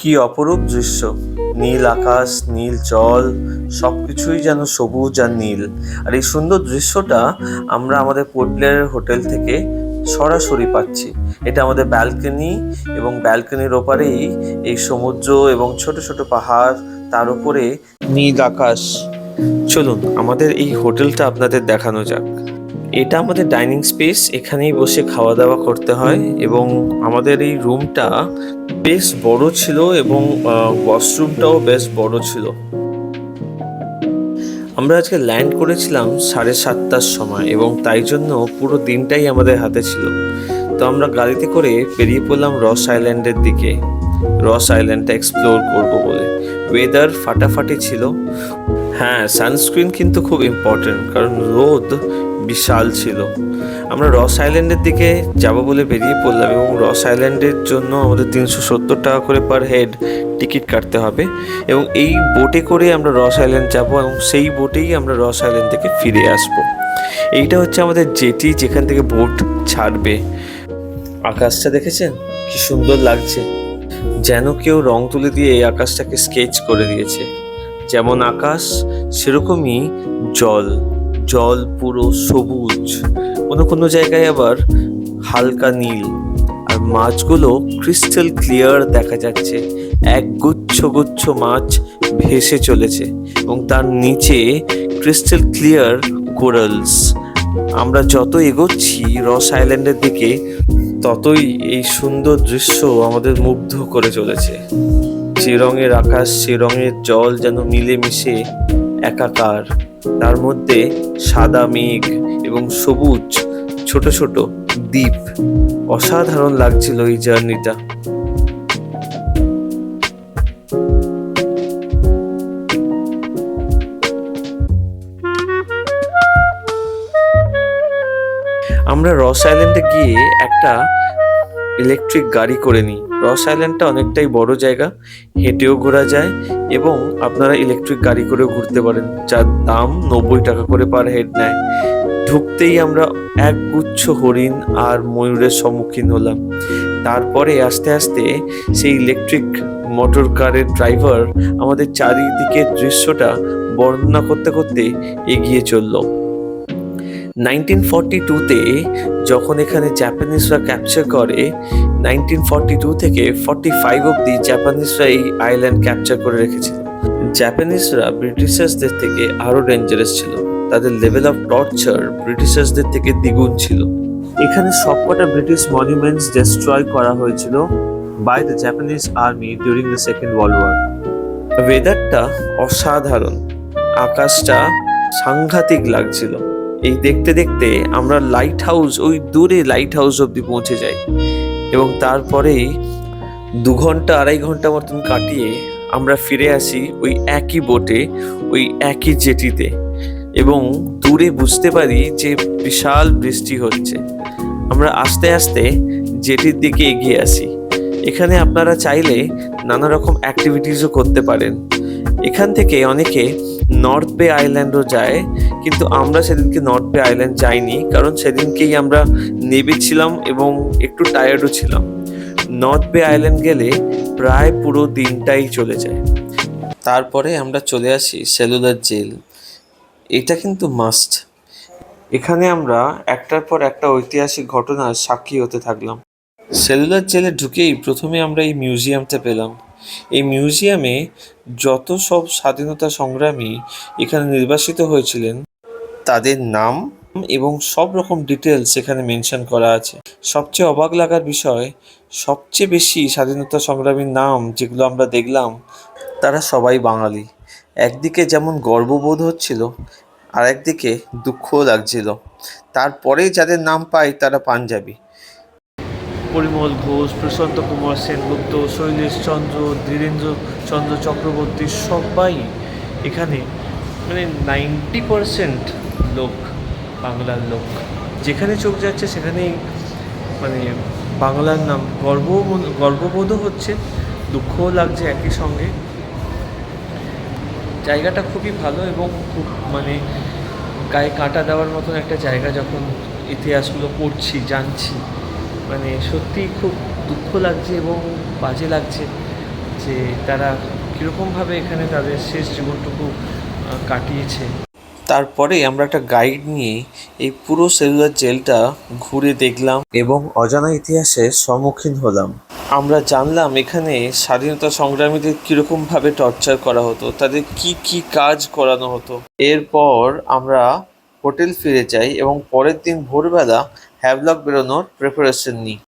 কি অপরূপ দৃশ্য! নীল আকাশ, নীল জল, সবকিছুই যেন সবুজ আর নীল। আর এই সুন্দর দৃশ্যটা আমরা আমাদের পোর্ট ব্লেয়ারের হোটেল থেকে সরাসরি পাচ্ছি। এটা আমাদের ব্যালকনি, এবং ব্যালকনির ওপারেই এই সমুদ্র এবং ছোট ছোট পাহাড়, তার উপরে নীল আকাশ। চলুন আমাদের এই হোটেলটা আপনাদের দেখানো যাক। এটা আমাদের ডাইনিং স্পেস, এখানেই বসে খাওয়া দাওয়া করতে হয়। এবং আমাদের এই রুমটা বেশ বড় ছিল, এবং ওয়াশরুমটাও বেশ বড় ছিল। আমরা আজকে ল্যান্ড করেছিলাম 7:30টার সময়, এবং তাই জন্য পুরো দিনটাই আমাদের হাতে ছিল। তো আমরা গাড়িতে করে বেরিয়ে পড়লাম রস আইল্যান্ডের দিকে, রস আইল্যান্ডটা এক্সপ্লোর করবো বলে। ওয়েদার ফাটাফাটি ছিল। হ্যাঁ, সানস্ক্রিন কিন্তু খুব ইম্পর্টেন্ট, কারণ রোদ বিশাল ছিল। আমরা রস আইল্যান্ডের দিকে যাব বলে বেরিয়ে পড়লাম, এবং রস আইল্যান্ডের জন্য আমাদের 370 টাকা করে পার হেড টিকিট কাটতে হবে। এবং এই বোটে করে আমরা রস আইল্যান্ড যাব, এবং সেই বোটেই আমরা রস আইল্যান্ড থেকে ফিরে আসব। এইটা হচ্ছে আমাদের জেটি, যেখান থেকে বোট ছাড়বে। আকাশটা দেখেছেন কি সুন্দর লাগছে, যেন কেউ রং তুলে দিয়ে এই আকাশটাকে স্কেচ করে দিয়েছে। যেমন আকাশ, সেরকমই জল। জল পুরো সবুজ, কোনো কোনো জায়গায় আবার হালকা নীল, আর মাছগুলো ক্রিস্টাল ক্লিয়ার দেখা যাচ্ছে। এক গুচ্ছ গুচ্ছ মাছ ভেসে চলেছে, এবং তার নিচে ক্রিস্টাল ক্লিয়ার কোরালস। আমরা যত এগোচ্ছি রস আইল্যান্ডের দিকে, ততই এই সুন্দর দৃশ্য আমাদের মুগ্ধ করে চলেছে। যে রঙের আকাশ, সে রঙের জল যেন মিলেমিশে একাকার। তার মধ্যে সাদা মেঘ এবং সবুজ ছোট ছোট দ্বীপ। অসাধারণ লাগছিল এই জার্নিটা। আমরা রস আইল্যান্ডে গিয়ে একটা ইলেকট্রিক গাড়ি করে নিই। রস আইল্যান্ডটা অনেকটাই বড় জায়গা, হেঁটেও ঘোরা যায়, এবং আপনারা ইলেকট্রিক গাড়ি করেও ঘুরতে পারেন, যার দাম 90 টাকা করে পার হেড নেয়। ঢুকতেই আমরা এক গুচ্ছ হরিণ আর ময়ূরের সম্মুখীন হলাম। তারপরে আস্তে আস্তে সেই ইলেকট্রিক মোটর কারের ড্রাইভার আমাদের চারিদিকের দৃশ্যটা বর্ণনা করতে করতে এগিয়ে চলল। 1942-তে যখন এখানে জাপানিজরা ক্যাপচার করে, 1942 থেকে 45 অব্দি জাপানিজরা এই আইল্যান্ড ক্যাপচার করে রেখেছিল। জাপানিজরা ব্রিটিশার্সদের থেকে আরো ডেঞ্জারাস ছিল। তাদের লেভেল অফ টর্চার ব্রিটিশার্সদের থেকে দ্বিগুণ ছিল। এখানে সবকটা ব্রিটিশ মনুমেন্টস ডিস্ট্রয় করা হয়েছিল by the Japanese army during the second world war. ওয়েদারটা অসাধারণ, আকাশটা সাংঘাতিক লাগছিল। এই দেখতে দেখতে আমরা লাইট হাউস, ওই দূরে লাইট হাউস অব্দি পৌঁছে যাই, এবং তারপরেই 2 ঘন্টা 2.5 ঘন্টা মতন কাটিয়ে আমরা ফিরে আসি ওই একই বোটে, ওই একই জেটিতে। এবং দূরে বুঝতে পারি যে বিশাল বৃষ্টি হচ্ছে। আমরা আস্তে আস্তে জেটির দিকে এগিয়ে আসি। এখানে আপনারা চাইলে নানা রকম অ্যাক্টিভিটিসও করতে পারেন। এখান থেকে অনেকে নর্থ বে আইল্যান্ডও যায়, কিন্তু আমরা সেদিনকে নর্থ বে আইল্যান্ড যাইনি, কারণ সেদিনকেই আমরা নেবেছিলাম এবং একটু টায়ার্ডও ছিলাম। নর্থ বে আইল্যান্ড গেলে প্রায় পুরো দিনটাই চলে যায়। তারপরে আমরা চলে আসি সেলুলার জেল। এটা কিন্তু মাস্ট। এখানে আমরা একটার পর একটা ঐতিহাসিক ঘটনার সাক্ষী হতে থাকলাম। সেলুলার জেলে ঢুকেই প্রথমে আমরা এই মিউজিয়ামটা পেলাম। এই মিউজিয়ামে যত সব স্বাধীনতা সংগ্রামী এখানে নির্বাসিত হয়েছিলেন, তাদের নাম এবং সব রকম ডিটেলস এখানে মেনশন করা আছে। সবচেয়ে অবাক লাগার বিষয়, সবচেয়ে বেশি স্বাধীনতা সংগ্রামীর নাম যেগুলো আমরা দেখলাম, তারা সবাই বাঙালি। একদিকে যেমন গর্ববোধ হচ্ছিল, আর একদিকে দুঃখও লাগছিল। তারপরে যাদের নাম পাই তারা পাঞ্জাবি। পরিমল ঘোষ, প্রশান্ত কুমার সেনগুপ্ত, শৈলেশ চন্দ্র, ধীরেন্দ্র চন্দ্র চক্রবর্তী, সবাই এখানে, মানে 90% লোক বাংলার লোক। যেখানে চোখ যাচ্ছে সেখানেই মানে বাংলার নাম। গর্ববোধও হচ্ছে, দুঃখও লাগছে একই সঙ্গে। জায়গাটা খুবই ভালো, এবং খুব মানে গায়ে কাঁটা দেওয়ার মতন একটা জায়গা। যখন ইতিহাসগুলো পড়ছি, জানছি, মানে সত্যিই খুব দুঃখ লাগছে এবং বাজে লাগছে। যে তারা কীরকমভাবে এখানে তাদের শেষ জীবনটুকু কাটিয়েছে। তারপরে আমরা একটা গাইড নিয়ে এই পুরো সেলুলার জেলটা ঘুরে দেখলাম এবং অজানা ইতিহাসের সম্মুখীন হলাম। আমরা জানলাম এখানে স্বাধীনতা সংগ্রামীদের কীরকমভাবে টর্চার করা হতো, তাদের কি কি কাজ করানো হতো। এরপর আমরা হোটেল ফিরে যাই এবং পরের দিন ভোরবেলা হ্যাভলক বেরোনোর প্রিপারেশন নিই।